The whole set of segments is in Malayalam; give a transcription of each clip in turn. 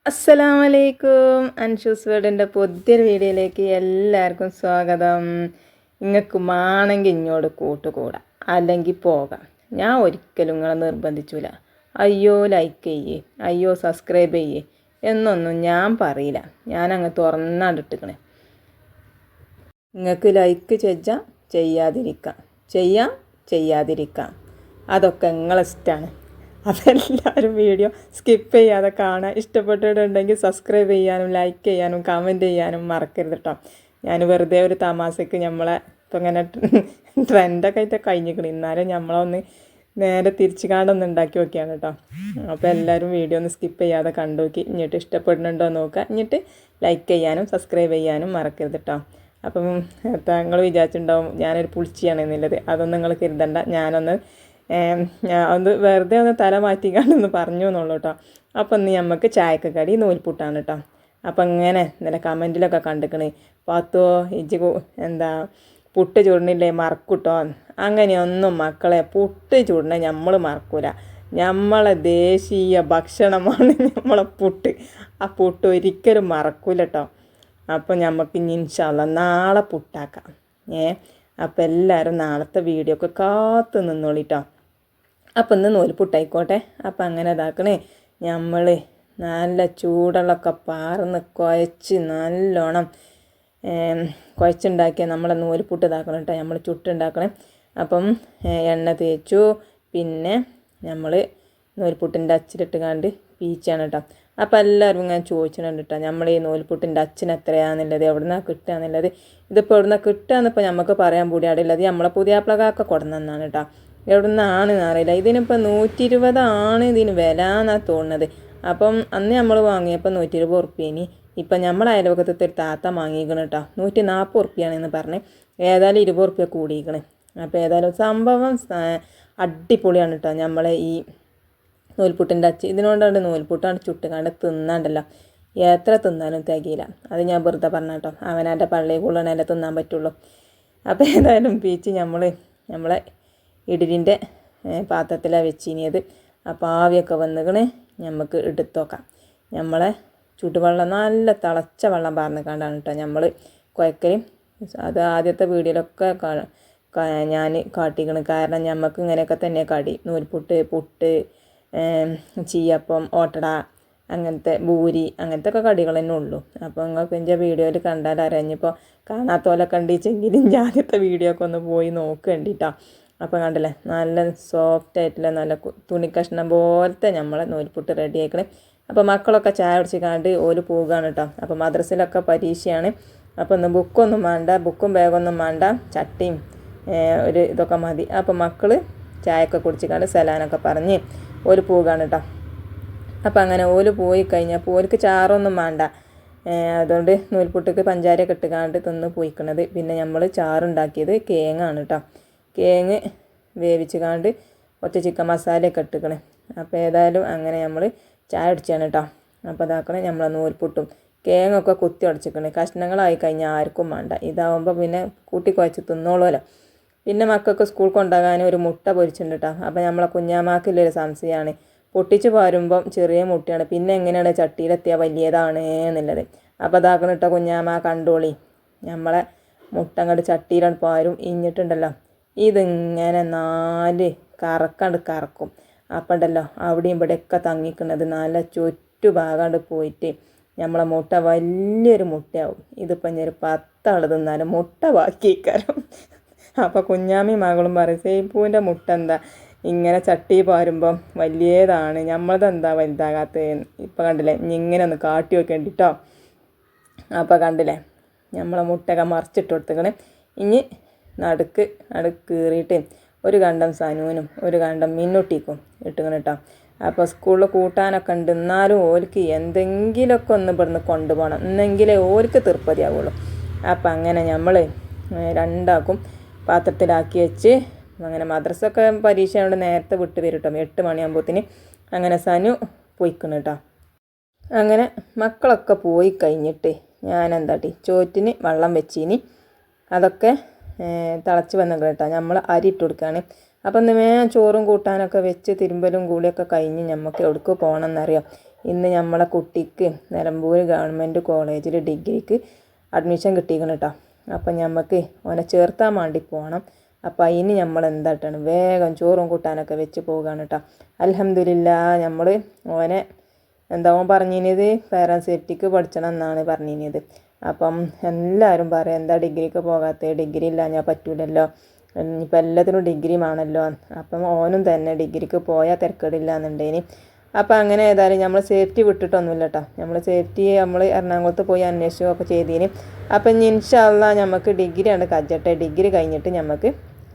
അസ്സലാമലൈക്കും. അൻഷൂസ് വേർഡിൻ്റെ പുതിയൊരു വീഡിയോയിലേക്ക് എല്ലാവർക്കും സ്വാഗതം. നിങ്ങൾക്ക് മാണെങ്കിൽ ഇങ്ങോട്ട് കൂട്ടുകൂടാം, അല്ലെങ്കിൽ പോകാം. ഞാൻ ഒരിക്കലും നിങ്ങളെ നിർബന്ധിച്ചില്ല. അയ്യോ ലൈക്ക് ചെയ്യേ, അയ്യോ സബ്സ്ക്രൈബ് ചെയ്യേ എന്നൊന്നും ഞാൻ പറയില്ല. ഞാനങ്ങ് തുറന്നാണ്ടിട്ടിക്കണേ. നിങ്ങൾക്ക് ലൈക്ക് ചെയ്യാതിരിക്കാം, ചെയ്യാതിരിക്കാം. അതൊക്കെ നിങ്ങളെ ഇഷ്ടമാണ്. അതെല്ലാവരും വീഡിയോ സ്കിപ്പ് ചെയ്യാതെ കാണാൻ ഇഷ്ടപ്പെട്ടിട്ടുണ്ടെങ്കിൽ സബ്സ്ക്രൈബ് ചെയ്യാനും ലൈക്ക് ചെയ്യാനും കമൻറ്റ് ചെയ്യാനും മറക്കരുത് കേട്ടോ. ഞാൻ വെറുതെ ഒരു തമാശക്ക് നമ്മളെ ഇപ്പം ഇങ്ങനെ ട്രെൻഡൊക്കെ ആയിട്ട് കഴിഞ്ഞിരിക്കണം. എന്നാലും നമ്മളൊന്ന് നേരെ തിരിച്ചു കാണൊന്ന് ഉണ്ടാക്കി നോക്കിയാണ് കേട്ടോ. അപ്പോൾ എല്ലാവരും വീഡിയോ ഒന്ന് സ്കിപ്പ് ചെയ്യാതെ കണ്ടു നോക്കി എന്നിട്ട് ഇഷ്ടപ്പെടുന്നുണ്ടോ നോക്കുക. എന്നിട്ട് ലൈക്ക് ചെയ്യാനും സബ്സ്ക്രൈബ് ചെയ്യാനും മറക്കരുത് കേട്ടോ. അപ്പം നിങ്ങൾ വിചാരിച്ചിട്ടുണ്ടാവും ഞാനൊരു പുളിച്ചിയാണ് എന്നുള്ളത്. അതൊന്നും നിങ്ങൾ കരുതണ്ട. ഞാനൊന്ന് വെറുതെ ഒന്ന് തല മാറ്റിക്കാണ്ടൊന്ന് പറഞ്ഞു എന്നുള്ളൂ കേട്ടോ. അപ്പം ഇന്ന് നമുക്ക് ചായക്ക് കടി നൂൽപുട്ടാണ് കേട്ടോ. അപ്പം ഇങ്ങനെ ഇന്നലെ കമൻറ്റിലൊക്കെ കണ്ടിക്കണേ, പാത്തോ ഇജ്ജ് എന്താ പുട്ട് ചൂടണില്ലേ മറക്കൂട്ടോ. അങ്ങനെയൊന്നും മക്കളെ, പുട്ട് ചൂടണേ നമ്മൾ മറക്കൂല. നമ്മളെ ദേശീയ ഭക്ഷണമാണ് നമ്മളെ പുട്ട്. ആ പുട്ട് ഒരിക്കലും മറക്കൂല കേട്ടോ. അപ്പം നമുക്ക് ഇനി ഇൻഷാ അല്ലാഹ് നാളെ പുട്ടാക്കാം. അപ്പം എല്ലാവരും നാളത്തെ വീഡിയോ ഒക്കെ കാത്തു നിന്നോളിട്ടോ. അപ്പം ഇന്ന് നൂൽപുട്ടായിക്കോട്ടെ. അപ്പം അങ്ങനെ ഇതാക്കണേ, നമ്മൾ നല്ല ചൂടുള്ളൊക്കെ പാർന്ന് കുഴച്ച് നല്ലോണം കുഴച്ചുണ്ടാക്കിയ നമ്മളെ നൂൽപുട്ട് ഇതാക്കണം കേട്ടോ. നമ്മൾ ചുട്ടുണ്ടാക്കണം. അപ്പം എണ്ണ തേച്ചു, പിന്നെ നമ്മൾ നൂൽപുട്ടിൻ്റെ അച്ചിലിട്ട് കണ്ട് പീച്ചാണ് കേട്ടോ. അപ്പോൾ എല്ലാവരും ഇങ്ങനെ ചോദിച്ചിട്ടുണ്ട് കേട്ടോ, നമ്മൾ ഈ നൂൽപുട്ടിൻ്റെ അച്ഛൻ എത്രയാണെന്നുള്ളത്, എവിടെ നിന്നാണ് കിട്ടുക എന്നുള്ളത്. ഇതിപ്പോൾ എവിടെ നിന്നാണ് കിട്ടുക എന്നിപ്പോൾ നമുക്ക് പറയാൻ കൂടിയാടില്ലത്. നമ്മളെ പുതിയാപ്പിളകാർക്ക് കൊടുന്നതാണ് കേട്ടോ. എവിടെ നിന്നാണെന്ന് അറിയില്ല. ഇതിനിപ്പോൾ 120 ആണ് ഇതിന് വില എന്നാണ് തോന്നുന്നത്. അപ്പം അന്ന് നമ്മൾ വാങ്ങിയപ്പോൾ 120 ഉറുപ്പ്യേനി. ഇപ്പം നമ്മൾ അയൽവക്കത്തെ ഒരു താത്ത വാങ്ങിയിരിക്കണം കേട്ടോ, 140 ഉറുപ്പ്യാണെന്ന് പറഞ്ഞ്. ഏതായാലും 20 ഉറുപ്പ്യ കൂടിയിരിക്കണം. അപ്പോൾ ഏതായാലും സംഭവം അടിപൊളിയാണ് കേട്ടോ. നമ്മളെ ഈ നൂൽപുട്ടിൻ്റെ അച്ച് ഇതിനോണ്ടാണ് നൂൽപുട്ടാണ് ചുട്ടുകാണ്ട് തിന്നാണ്ടല്ലോ, എത്ര തിന്നാലും തികയില്ല. അത് ഞാൻ വെറുതെ പറഞ്ഞ കേട്ടോ. അവനാൻ്റെ പള്ളിയിൽ കൊള്ളണല്ലേ തിന്നാൻ പറ്റുള്ളൂ. അപ്പോൾ ഏതായാലും പീച്ച് നമ്മളെ ഇഡലിൻ്റെ പാത്രത്തിലാണ് വെച്ചിനിയത്. അപ്പോൾ ആവിയൊക്കെ വന്നിക്കണ്. നമുക്ക് എടുത്തോക്കാം. നമ്മളെ ചുടുവെള്ളം നല്ല തിളച്ച വെള്ളം പാർന്നിക്കാണ്ടാണ് കേട്ടോ നമ്മൾ കുഴക്കൽ. അത് ആദ്യത്തെ വീഡിയോയിലൊക്കെ ഞാൻ കാട്ടിക്കണം. കാരണം നമുക്ക് ഇങ്ങനെയൊക്കെ തന്നെ കടി, നൂൽപുട്ട്, പുട്ട്, ചീയപ്പം, ഓട്ടട, അങ്ങനത്തെ ഭൂരി, അങ്ങനത്തെ ഒക്കെ കടികൾ തന്നെ ഉള്ളൂ. അപ്പോൾ നിങ്ങൾക്ക് എൻ്റെ വീഡിയോയിൽ കണ്ടാൽ അറിഞ്ഞപ്പോൾ കാണാത്തോലെ കണ്ടിച്ചെങ്കിലും ആദ്യത്തെ വീഡിയോ ഒക്കെ ഒന്ന് പോയി നോക്കേണ്ടിട്ടോ. അപ്പോൾ കണ്ടില്ലേ, നല്ല സോഫ്റ്റ് ആയിട്ടുള്ള നല്ല തുണിക്കഷ്ണം പോലത്തെ നമ്മളെ നൂൽപുട്ട് റെഡി ആയിക്കണേ. അപ്പോൾ മക്കളൊക്കെ ചായ കുടിച്ചിക്കാണ്ട് ഓല് പോവുകയാണ് കേട്ടോ. അപ്പോൾ മദ്രസയിലൊക്കെ പരീക്ഷയാണ്. അപ്പോൾ ഒന്ന് ബുക്കൊന്നും വേണ്ട, ബുക്കും ബാഗൊന്നും വേണ്ട, ചട്ടിയും ഒരു ഇതൊക്കെ മതി. അപ്പോൾ മക്കൾ ചായയൊക്കെ കുടിച്ചിക്കാണ്ട് സലാനൊക്കെ പറഞ്ഞ് ഓല് പോവുകയാണ് കേട്ടോ. അപ്പോൾ അങ്ങനെ ഓല് പോയി കഴിഞ്ഞപ്പോൾ ഓർക്ക് ചാറൊന്നും വേണ്ട. അതുകൊണ്ട് നൂൽപുട്ടിക്ക് പഞ്ചാരയൊക്കെ ഇട്ടുകാണ്ട് തിന്ന് പോയിക്കണത്. പിന്നെ നമ്മൾ ചാറുണ്ടാക്കിയത് കേങ്ങാണ് കേട്ടോ. കേങ്ങ് വേവിച്ച് കാണ്ട് കുറച്ച് ചിക്കൻ മസാലയൊക്കെ ഇട്ടിക്കണേ. അപ്പോൾ ഏതായാലും അങ്ങനെ നമ്മൾ ചായ അടിച്ചാണ് കേട്ടോ. അപ്പോൾ അതാക്കണേ നമ്മളെ നൂൽപുട്ടും കേങ്ങൊക്കെ കുത്തി അടിച്ചിക്കണേ. കഷ്ണങ്ങളായി കഴിഞ്ഞാൽ ആർക്കും വേണ്ട. ഇതാവുമ്പോൾ പിന്നെ കൂട്ടി കുഴച്ച് തിന്നോളുമല്ലോ. പിന്നെ മക്കൾക്ക് സ്കൂൾ കൊണ്ടുപോകാൻ ഒരു മുട്ട പൊരിച്ചിട്ടുണ്ട് കേട്ടോ. അപ്പോൾ നമ്മളെ കുഞ്ഞാമാക്കുള്ളൊരു സംശയമാണ്, പൊട്ടിച്ച് പാരുമ്പം ചെറിയ മുട്ടയാണ്, പിന്നെ എങ്ങനെയാണ് ചട്ടിയിലെത്തിയാൽ വലിയതാണ് എന്നുള്ളത്. അപ്പോൾ അതാക്കണം കേട്ടോ കുഞ്ഞാമ കണ്ടോളി. നമ്മളെ മുട്ട അങ്ങോട്ട് ചട്ടിയിലാണ് പാരും. ഇഞ്ഞിട്ടുണ്ടല്ലോ ഇതിങ്ങനെ 4 കറക്കും. അപ്പം ഉണ്ടല്ലോ അവിടെയും ഇവിടെയൊക്കെ തങ്ങിക്കുന്നത് നല്ല ചുറ്റുഭാഗാണ്ട് പോയിട്ട് നമ്മളെ മുട്ട വലിയൊരു മുട്ടയാവും. ഇതിപ്പം ഞാൻ 10 ആൾ തിന്നാലും മുട്ട ബാക്കിക്കാരം. അപ്പോൾ കുഞ്ഞാമി മകളും പറയും, സേപ്പൂവിൻ്റെ മുട്ട എന്താ ഇങ്ങനെ ചട്ടി പാരുമ്പം വലിയതാണ്, നമ്മളതെന്താ വലുതാകാത്തത്. ഇപ്പം കണ്ടില്ലേ, ഇങ്ങനെ ഒന്ന് കാട്ടി വെക്കേണ്ടി കേട്ടോ. അപ്പോൾ കണ്ടില്ലേ നമ്മളെ മുട്ടയൊക്കെ മറിച്ചിട്ട് കൊടുത്തേക്കണേ. ഇനി നടുക്ക് കീറിയിട്ട് ഒരു കണ്ടം സനൂനും ഒരു കണ്ടം മിന്നുട്ടിക്കും ഇട്ടുക്കണം കേട്ടോ. അപ്പോൾ സ്കൂളിൽ കൂട്ടാനൊക്കെ ഉണ്ട്. എന്നാലും ഓർക്ക് എന്തെങ്കിലുമൊക്കെ ഒന്ന് ഇവിടുന്ന് കൊണ്ടുപോകണം, എന്നെങ്കിലേ ഓർക്ക് തൃപ്തിയാവുള്ളൂ. അപ്പം അങ്ങനെ നമ്മൾ രണ്ടാക്കും പാത്രത്തിലാക്കി വെച്ച് അങ്ങനെ മദ്രസൊക്കെ പരീക്ഷയോട് നേരത്തെ വിട്ട് വരും കേട്ടോ. 8 മണിയാകുമ്പോഴത്തേന് അങ്ങനെ സനു പോയിക്കണം കേട്ടോ. അങ്ങനെ മക്കളൊക്കെ പോയി കഴിഞ്ഞിട്ട് ഞാൻ എന്താട്ടി ചോറ്റിന് വെള്ളം വെച്ചിനി. അതൊക്കെ തിളച്ച് വന്നു കേട്ടോ. നമ്മൾ അരി ഇട്ട് കൊടുക്കുകയാണ്. അപ്പം ചോറും കൂട്ടാനൊക്കെ വെച്ച് തിരുമ്പലും കൂടിയൊക്കെ കഴിഞ്ഞ് നമുക്ക് എവിടേക്ക് പോകണമെന്നറിയാം. ഇന്ന് നമ്മളെ കുട്ടിക്ക് നിലമ്പൂർ ഗവൺമെൻറ് കോളേജിൽ ഡിഗ്രിക്ക് അഡ്മിഷൻ കിട്ടിയിരിക്കണം കേട്ടോ. അപ്പം നമുക്ക് ഓനെ ചേർത്താൻ വേണ്ടി പോകണം. അപ്പം അതിന് നമ്മൾ എന്തായിട്ടാണ് വേഗം ചോറും കൂട്ടാനൊക്കെ വെച്ച് പോവുകയാണ് കേട്ടോ. അൽഹംദുലില്ലാ നമ്മൾ ഓനെ ഓൻ പറഞ്ഞിരുന്നത് ഫയർ സേഫ്റ്റിക്ക് പഠിച്ചണം എന്നാണ് പറഞ്ഞിരുന്നത്. അപ്പം എല്ലാവരും പറയും എന്താ ഡിഗ്രിക്ക് പോകാത്തത്, ഡിഗ്രി ഇല്ല ഞാൻ പറ്റൂലല്ലോ, ഇപ്പം എല്ലാത്തിനും ഡിഗ്രി വേണമല്ലോ. അപ്പം ഓനും തന്നെ ഡിഗ്രിക്ക് പോയാൽ തിരക്കേടില്ല എന്നുണ്ടേന്. അപ്പം അങ്ങനെ ഏതായാലും നമ്മൾ സേഫ്റ്റി വിട്ടിട്ടൊന്നുമില്ല കേട്ടോ. നമ്മൾ സേഫ്റ്റി നമ്മൾ എറണാകുളത്ത് പോയി അന്വേഷിക്കുകയൊക്കെ ചെയ്തതിന്. അപ്പം ഇനി ഇൻഷാ അല്ലാഹ് നമുക്ക് ഡിഗ്രി ആണ് കജ്ജട്ടെ, ഡിഗ്രി കഴിഞ്ഞിട്ട് നമുക്ക്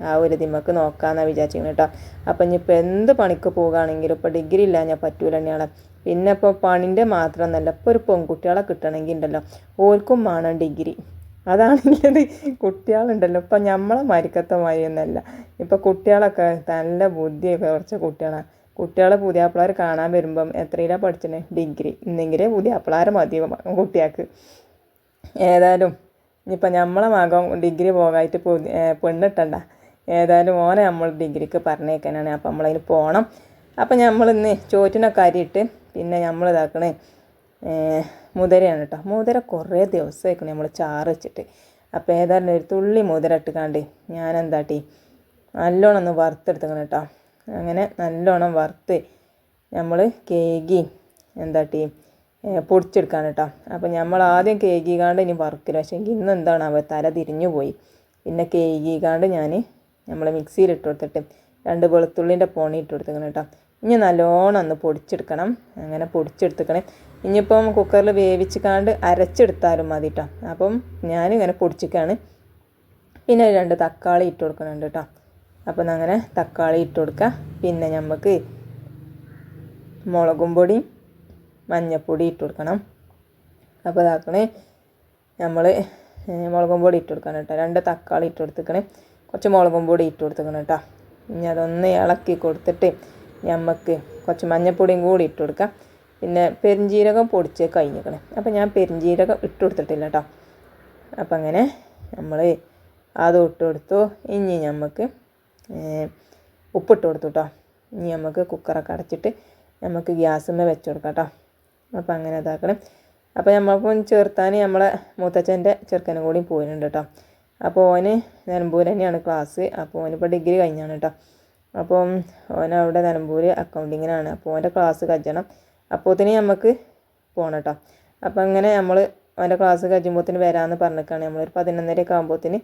ആ ഒരു ദിമ്മക്ക് നോക്കാമെന്നാണ് വിചാരിച്ചിരുന്നത് കേട്ടോ. അപ്പം ഇനിയിപ്പോൾ എന്ത് പണിക്ക് പോവുകയാണെങ്കിലും ഇപ്പോൾ ഡിഗ്രി ഇല്ല ഞാൻ പറ്റൂല തന്നെയാണ്. പിന്നെ ഇപ്പോൾ പണിൻ്റെ മാത്രമൊന്നല്ല, ഇപ്പോൾ ഒരു പെൺകുട്ടികളെ കിട്ടണമെങ്കിൽ ഉണ്ടല്ലോ ഓർക്കും വേണം ഡിഗ്രി. അതാണെങ്കിലത് കുട്ടികളുണ്ടല്ലോ ഇപ്പം നമ്മളെ മരിക്കത്തെ മാതിരിയൊന്നുമല്ല. ഇപ്പം കുട്ടികളൊക്കെ നല്ല ബുദ്ധിയൊക്കെ കുറച്ച് കുട്ടികളാണ്. കുട്ടികളെ പുതിയാപ്പിളാർ കാണാൻ വരുമ്പം എത്രയിലാണ് പഠിച്ചത്, ഡിഗ്രി ഇന്നെങ്കിലേ പുതിയാപ്പിളാരെ മതി കുട്ടികൾക്ക്. ഏതായാലും ഇനിയിപ്പോൾ നമ്മളെ മകൻ ഡിഗ്രി പോകായിട്ട് പെണ്ണിട്ടണ്ട. ഏതായാലും ഓനെ നമ്മൾ ഡിഗ്രിക്ക് പറഞ്ഞേക്കാനാണ്. അപ്പം നമ്മളതിന് പോകണം. അപ്പം നമ്മളിന്ന് ചോറ്റിനൊക്കെ അരിയിട്ട് പിന്നെ നമ്മൾ ഇതാക്കണേ മുതിരയാണ് കേട്ടോ. മുതിര കുറേ ദിവസമായിരിക്കണം നമ്മൾ ചാറ് വെച്ചിട്ട്. അപ്പോൾ ഏതായാലും ഒരു തുള്ളി മുതിര ഇട്ടുകാണ്ട് ഞാൻ എന്താട്ടി നല്ലോണം ഒന്ന് വറുത്തെടുക്കണം കേട്ടോ. അങ്ങനെ നല്ലോണം വറുത്ത് നമ്മൾ കേകി എന്താട്ടി പൊടിച്ചെടുക്കാൻ കേട്ടോ. അപ്പം നമ്മൾ ആദ്യം കേകിക്കാണ്ട് ഇനി വറുക്കില്ല. പക്ഷേ ഇന്ന് എന്താണ് അവ തല തിരിഞ്ഞു പോയി. പിന്നെ കേകിക്കാണ്ട് നമ്മൾ മിക്സിയിലിട്ട് കൊടുത്തിട്ട് 2 വെളുത്തുള്ളിൻ്റെ പോണി ഇട്ട് കൊടുത്തിക്കണം കേട്ടോ. ഇനി നല്ലോണം ഒന്ന് പൊടിച്ചെടുക്കണം. അങ്ങനെ പൊടിച്ചെടുത്തിക്കണം. ഇനിയിപ്പം കുക്കറിൽ വേവിച്ചിക്കാണ്ട് അരച്ചെടുത്താലും മതി കേട്ടോ. അപ്പം ഞാനിങ്ങനെ പൊടിച്ചിക്കാണ്. പിന്നെ 2 തക്കാളി ഇട്ട് കൊടുക്കുന്നുണ്ട് കേട്ടോ. അപ്പം അങ്ങനെ തക്കാളി ഇട്ട് കൊടുക്കുക. പിന്നെ നമുക്ക് മുളകും പൊടിയും മഞ്ഞൾപ്പൊടി ഇട്ട് കൊടുക്കണം. അപ്പോൾ ഇതാക്കണേ നമ്മൾ മുളകും പൊടി ഇട്ട് കൊടുക്കണം കേട്ടോ. 2 തക്കാളി ഇട്ട് കൊടുത്തിക്കണേ, കുറച്ച് മുളകും പൊടി ഇട്ട് കൊടുത്തിക്കണം കേട്ടോ. ഇനി അതൊന്ന് ഇളക്കി കൊടുത്തിട്ട് നമുക്ക് കുറച്ച് മഞ്ഞൾപ്പൊടിയും കൂടി ഇട്ട് കൊടുക്കാം. പിന്നെ പെരുംജീരകം പൊടിച്ച് കഴിഞ്ഞിരിക്കണം. അപ്പം ഞാൻ പെരുംജീരകം ഇട്ട് കൊടുത്തിട്ടില്ല കേട്ടോ. അപ്പം അങ്ങനെ നമ്മൾ അതും ഇട്ട് കൊടുത്തു. ഇനി നമുക്ക് ഉപ്പിട്ട് കൊടുത്തു കേട്ടോ. ഇനി നമുക്ക് കുക്കറൊക്കെ അടച്ചിട്ട് നമുക്ക് ഗ്യാസിന്മേൽ വെച്ച് കൊടുക്കാം കേട്ടോ. അപ്പം അങ്ങനെ ഇതാക്കണം. അപ്പോൾ നമ്മളിപ്പം ചേർത്താൻ നമ്മളെ മൂത്തച്ഛൻ്റെ ചെറുക്കനും കൂടി പോയിട്ടുണ്ട് കേട്ടോ. അപ്പോൾ ഓന് നിലമ്പൂർ തന്നെയാണ് ക്ലാസ്. അപ്പോൾ ഓനിപ്പോൾ ഡിഗ്രി കഴിഞ്ഞാണ് കേട്ടോ. അപ്പം ഓനവിടെ നിലമ്പൂർ അക്കൗണ്ടിങ്ങിനാണ്. അപ്പോൾ ഓൻ്റെ ക്ലാസ് കജ്ജണം. അപ്പോഴത്തേന് നമുക്ക് പോകണം കേട്ടോ. അപ്പം അങ്ങനെ നമ്മൾ ഓൻ്റെ ക്ലാസ് കജ്ജുമ്പോഴത്തേന് വരാമെന്ന് പറഞ്ഞിട്ടാണ്. നമ്മളൊരു 11:30 ആകുമ്പോഴത്തേന്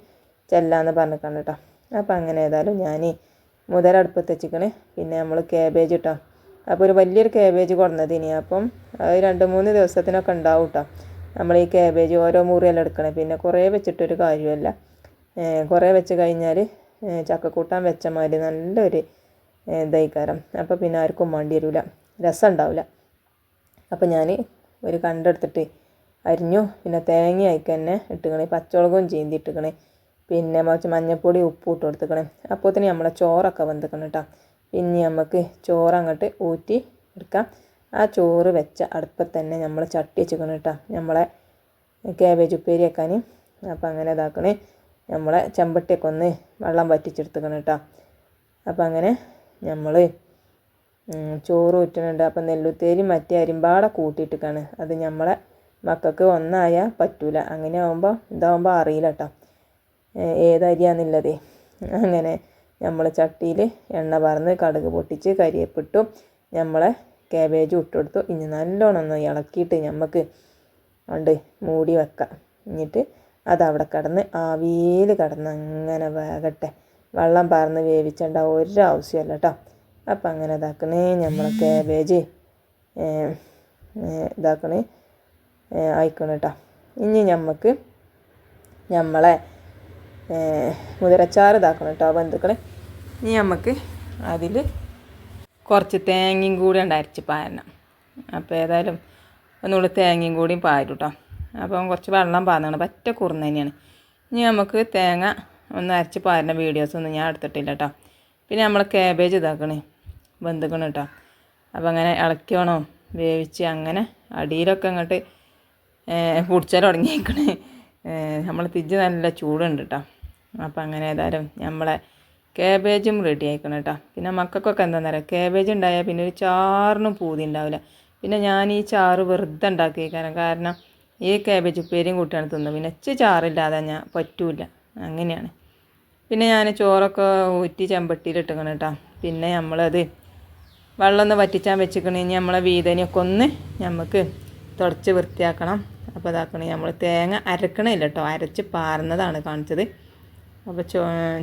ചെല്ലാമെന്ന് പറഞ്ഞിട്ടാണ് കേട്ടോ. അപ്പം അങ്ങനെ ഏതായാലും ഞാൻ മുതൽ അടുപ്പത്ത് വെച്ചിക്കണേ. പിന്നെ നമ്മൾ കാബേജ് കേട്ടോ. അപ്പോൾ ഒരു വലിയൊരു കാബേജ് കൊടുന്നത് ഇനി. അപ്പം അത് 2-3 ദിവസത്തിനൊക്കെ ഉണ്ടാവും കേട്ടോ. നമ്മൾ ഈ കാബേജ് ഓരോ മുറിയെല്ലാം എടുക്കണേ. പിന്നെ കുറേ വെച്ചിട്ടൊരു കാര്യമല്ല. കുറേ വെച്ച് കഴിഞ്ഞാൽ ചക്കക്കൂട്ടാൻ വെച്ച മാതിരി നല്ലൊരു ഇതായിക്കാരം. അപ്പോൾ പിന്നെ ആർക്കും വേണ്ടി വരില്ല, രസം ഉണ്ടാവില്ല. അപ്പോൾ ഞാൻ ഒരു കണ്ടെടുത്തിട്ട് അരിഞ്ഞു. പിന്നെ തേങ്ങ ആയിക്ക് തന്നെ ഇട്ടുക്കണേ, പച്ചമുളകും ചീന്തി ഇട്ടുക്കണേ, പിന്നെ കുറച്ച് മഞ്ഞൾപ്പൊടി ഉപ്പ് ഇട്ട് കൊടുത്തുക്കണേ. അപ്പോഴത്തേന് നമ്മളെ ചോറൊക്കെ വെന്തിക്കണം കേട്ടോ. പിന്നെ നമുക്ക് ചോറ് അങ്ങോട്ട് ഊറ്റി എടുക്കാം. ആ ചോറ് വെച്ച അടുപ്പത്ത് തന്നെ നമ്മൾ ചട്ടി വെച്ചിക്കണം കേട്ടോ, നമ്മളെ കാബേജ് ഉപ്പേരി വെക്കാൻ. അപ്പം അങ്ങനെ ഇതാക്കണേ. നമ്മളെ ചെമ്പട്ടിയൊക്കെ ഒന്ന് വെള്ളം വറ്റിച്ചെടുത്തുക്കണം കേട്ടോ. അപ്പം അങ്ങനെ നമ്മൾ ചോറ് ഊറ്റുന്നുണ്ട്. അപ്പം നെല്ലുത്തേരി മറ്റേ അരിമ്പാടെ കൂട്ടിയിട്ടിക്കാണ്. അത് നമ്മളെ മക്കൾക്ക് ഒന്നായാൽ പറ്റൂല. അങ്ങനെ ആകുമ്പോൾ ഇതാകുമ്പോൾ അറിയില്ല കേട്ടോ ഏതരിയാന്നുള്ളതേ. അങ്ങനെ നമ്മൾ ചട്ടിയിൽ എണ്ണ പറന്ന് കടുക് പൊട്ടിച്ച് കരിയേപ്പിട്ടു നമ്മളെ കാബേജ് ഇട്ടുകൊടുത്തു. ഇനി നല്ലോണം ഒന്ന് ഇളക്കിയിട്ട് നമുക്ക് ഉണ്ട് മൂടി വെക്കാം. എന്നിട്ട് അതവിടെ കിടന്ന് ആവിയിൽ കിടന്ന് അങ്ങനെ വേകട്ടെ. വെള്ളം പറന്ന് വേവിച്ചേണ്ട ഒരാവശ്യമല്ല കേട്ടോ. അപ്പം അങ്ങനെ ഇതാക്കണേ നമ്മളെ കാബേജ് ഇതാക്കണേ ആയിക്കണം കേട്ടോ. ഇനി നമുക്ക് നമ്മളെ മുതിരച്ചാറ് ഇതാക്കണം കേട്ടോ ബന്ധുക്കളെ. ഇനി നമുക്ക് അതിൽ കുറച്ച് തേങ്ങയും കൂടി അരച്ച് പാരണം. അപ്പോൾ ഏതായാലും ഒന്നുകൂടി തേങ്ങയും കൂടിയും പാരും കേട്ടോ. അപ്പം കുറച്ച് വെള്ളം പാർന്നാണ്, പറ്റ കുറുന്ന തന്നെയാണ്. ഇനി നമുക്ക് തേങ്ങ ഒന്ന് അരച്ച് പാരുന്ന വീഡിയോസൊന്നും ഞാൻ എടുത്തിട്ടില്ല കേട്ടോ. പിന്നെ നമ്മൾ കാബേജ് ഇതാക്കണേ വെന്തുക്കണം കേട്ടോ. അപ്പം അങ്ങനെ ഇളക്കണോ വേവിച്ച് അങ്ങനെ അടിയിലൊക്കെ അങ്ങോട്ട് പൊടിച്ചാൽ തുടങ്ങിയേക്കണേ. നമ്മൾ തിരിച്ച് നല്ല ചൂടുണ്ട് കേട്ടോ. അപ്പം അങ്ങനെ ഏതായാലും നമ്മളെ കാബേജും റെഡി ആയിക്കണം കേട്ടോ. പിന്നെ മക്കൾക്കൊക്കെ എന്താണെന്ന് അറിയാം, കാബേജ് ഉണ്ടായാൽ പിന്നെ ഒരു ചാറിനും പൂതി ഉണ്ടാവില്ല. പിന്നെ ഞാൻ ഈ ചാറ് വെറുതെ ഉണ്ടാക്കിയേക്കാരം. കാരണം ഈ കാബേജ് ഉപ്പേരിയും കൂട്ടിയാണ് തിന്നത്. പിന്നെ ചാറില്ലാതെ ഞാൻ പറ്റൂല, അങ്ങനെയാണ്. പിന്നെ ഞാൻ ചോറൊക്കെ ഊറ്റി ചെമ്പട്ടിയിലിട്ടിക്കണം കേട്ടോ. പിന്നെ നമ്മളത് വെള്ളം ഒന്ന് വറ്റിച്ചാൻ വെച്ചിക്കണമെങ്കിൽ നമ്മളെ വീതനയൊക്കെ ഒന്ന് നമുക്ക് തുടച്ച് വൃത്തിയാക്കണം. അപ്പോൾ ഇതാക്കണേ നമ്മൾ തേങ്ങ അരക്കണില്ല കേട്ടോ, അരച്ച് പാർന്നതാണ് കാണിച്ചത്. അപ്പോൾ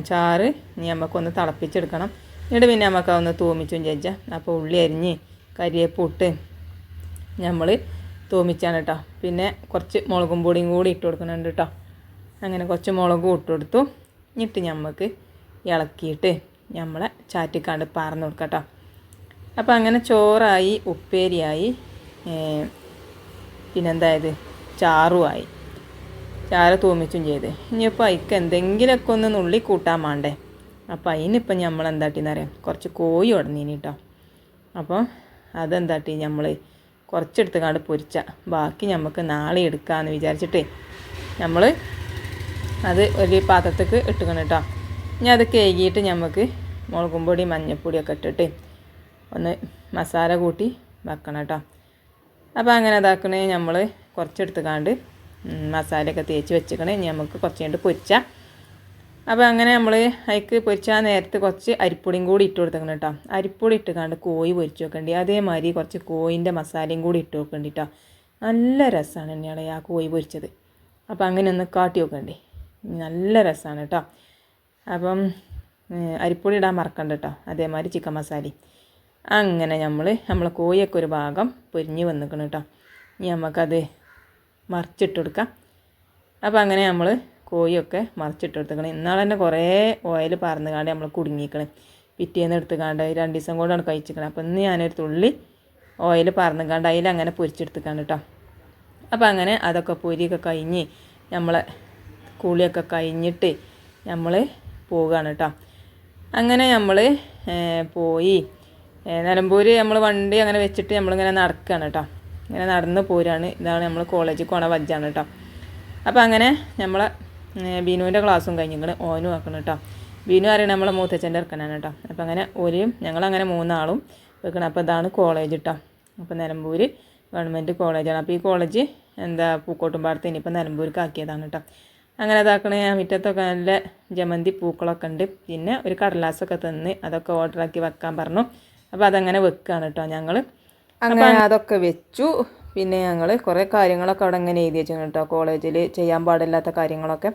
ചാറ് ഇനി നമുക്കൊന്ന് തിളപ്പിച്ചെടുക്കണം. എന്നിട്ട് പിന്നെ നമുക്ക് അതൊന്ന് തൂമിച്ചും ചേച്ചാൽ. അപ്പോൾ ഉള്ളി അരിഞ്ഞ് കരിയേപ്പിട്ട് നമ്മൾ തൂമിച്ചാണ് കേട്ടോ. പിന്നെ കുറച്ച് മുളകും പൊടിയും കൂടി ഇട്ട് കൊടുക്കുന്നുണ്ട് കേട്ടോ. അങ്ങനെ കുറച്ച് മുളകും ഇട്ട് കൊടുത്തു. എന്നിട്ട് നമുക്ക് ഇളക്കിയിട്ട് നമ്മളെ ചാറ്റിക്കാണ്ട് പാർന്ന് കൊടുക്കാം കേട്ടോ. അപ്പോൾ അങ്ങനെ ചോറായി, ഉപ്പേരിയായി, പിന്നെന്തായത് ചാറുമായി. ചാറ് തൂമിച്ചും ചെയ്ത്. ഇനിയിപ്പോൾ അതിക്ക് എന്തെങ്കിലുമൊക്കെ ഒന്ന് നുള്ളി കൂട്ടാൻ വേണ്ടേ. അപ്പോൾ അതിനിപ്പം നമ്മൾ എന്താട്ടിന്നറിയാം, കുറച്ച് കോഴി ഉടനീനി കേട്ടോ. അപ്പോൾ അതെന്താട്ടി നമ്മൾ കുറച്ചെടുത്ത് കാണ്ട് പൊരിച്ച ബാക്കി നമുക്ക് നാളെ എടുക്കാമെന്ന് വിചാരിച്ചിട്ട് നമ്മൾ അത് ഒരു പാത്രത്തേക്ക് ഇട്ടുക്കണം കേട്ടോ. ഇനി അത് കഴുകിയിട്ട് നമുക്ക് മുളകും പൊടി മഞ്ഞൾപ്പൊടിയൊക്കെ ഇട്ടിട്ട് ഒന്ന് മസാല കൂട്ടി വെക്കണം കേട്ടോ. അപ്പോൾ അങ്ങനെ ഇതാക്കണേ നമ്മൾ കുറച്ചെടുത്ത് കാണ്ട് മസാലയൊക്കെ തേച്ച് വെച്ചിക്കണേ. ഇനി നമുക്ക് കുറച്ച് കഴിഞ്ഞിട്ട് പൊരിച്ചാൽ. അപ്പോൾ അങ്ങനെ നമ്മൾ അതിക്ക് പൊരിച്ചാൽ നേരത്തെ കുറച്ച് അരിപ്പൊടിയും കൂടി ഇട്ട് കൊടുത്തേക്കണം കേട്ടോ. അരിപ്പൊടി ഇട്ട് കാണ്ട് കോഴി പൊരിച്ച് വെക്കേണ്ടി. അതേമാതിരി കുറച്ച് കോഴിൻ്റെ മസാലയും കൂടി ഇട്ട് വെക്കേണ്ടി കേട്ടോ. നല്ല രസമാണ് തന്നെയാണ് ആ കോഴി പൊരിച്ചത്. അപ്പോൾ അങ്ങനെ ഒന്ന് കാട്ടി വെക്കേണ്ടി, നല്ല രസമാണ് കേട്ടോ. അപ്പം അരിപ്പൊടി ഇടാൻ മറക്കണ്ട കേട്ടോ. അതേമാതിരി ചിക്കൻ മസാലയും. അങ്ങനെ നമ്മളെ കോഴിയൊക്കെ ഒരു ഭാഗം പൊരിഞ്ഞ് വന്നിക്കണം കേട്ടോ. ഇനി നമുക്കത് മറിച്ചിട്ട് കൊടുക്കാം. അപ്പോൾ അങ്ങനെ നമ്മൾ കോഴിയൊക്കെ മറിച്ചിട്ട് കൊടുത്തേക്കണം. ഇന്നാൾ തന്നെ കുറേ ഓയിൽ പറന്ന് കാണ്ട് നമ്മൾ കുടുങ്ങിക്കണം. പിറ്റേന്ന് എടുത്ത് കാണ്ട് 2 ദിവസം കൊണ്ടാണ് കഴിച്ചിക്കണം. അപ്പോൾ ഇന്ന് ഞാനൊരു തുള്ളി ഓയിൽ പറന്ന് കാണ്ട് അതിലങ്ങനെ പൊരിച്ചെടുത്തേക്കാണ് കേട്ടോ. അപ്പോൾ അങ്ങനെ അതൊക്കെ പൊരിയൊക്കെ കഴിഞ്ഞ് നമ്മളെ കുളിയൊക്കെ കഴിഞ്ഞിട്ട് നമ്മൾ പോവുകയാണ് കേട്ടോ. അങ്ങനെ നമ്മൾ പോയി നിലമ്പൂർ നമ്മൾ വണ്ടി അങ്ങനെ വെച്ചിട്ട് നമ്മളിങ്ങനെ നടക്കുകയാണ് കേട്ടോ. ഇങ്ങനെ നടന്ന് പോരാണ്. ഇതാണ് നമ്മൾ കോളേജിൽ പോണ വജ്ജാണ് കേട്ടോ. അപ്പോൾ അങ്ങനെ നമ്മളെ ബീനുവിൻ്റെ ക്ലാസ്സും കഴിഞ്ഞിങ്ങനെ ഓനും ആക്കണം കേട്ടോ. ബീനു അറിയണം നമ്മളെ മൂത്തച്ഛൻ്റെ ഇറക്കനാണ് കേട്ടോ. അപ്പോൾ അങ്ങനെ ഓരും ഞങ്ങളങ്ങനെ 3 ആളും വെക്കണം. അപ്പോൾ ഇതാണ് കോളേജ് കേട്ടോ. അപ്പോൾ നിലമ്പൂർ ഗവൺമെൻറ് കോളേജാണ്. അപ്പോൾ ഈ കോളേജ് പൂക്കോട്ടുംപാടത്ത് ഇനിയിപ്പോൾ നിലമ്പൂർക്ക് ആക്കിയതാണ് കേട്ടോ. അങ്ങനെ ഇതാക്കണേ. മുറ്റത്തൊക്കെ നല്ല ജമന്തി പൂക്കളൊക്കെ ഉണ്ട്. പിന്നെ ഒരു കടലാസൊക്കെ തന്ന് അതൊക്കെ ഓർഡറാക്കി വെക്കാൻ പറഞ്ഞു. അപ്പോൾ അതങ്ങനെ വെക്കുകയാണ് കേട്ടോ ഞങ്ങൾ. അങ്ങനെ അതൊക്കെ വെച്ചു. പിന്നെ ഞങ്ങൾ കുറേ കാര്യങ്ങളൊക്കെ അവിടെ അങ്ങനെ എഴുതി വെച്ചു കേട്ടോ, കോളേജിൽ ചെയ്യാൻ പാടില്ലാത്ത കാര്യങ്ങളൊക്കെ.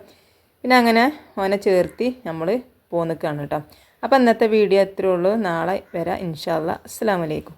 പിന്നെ അങ്ങനെ ഓനെ ചേർത്തി നമ്മൾ പോന്നിക്കുകയാണ് കേട്ടോ. അപ്പോൾ ഇന്നത്തെ വീഡിയോ അത്രേ ഉള്ളൂ. നാളെ വരാം ഇൻഷാ അല്ലാ. അസ്സലാമു അലൈക്കും.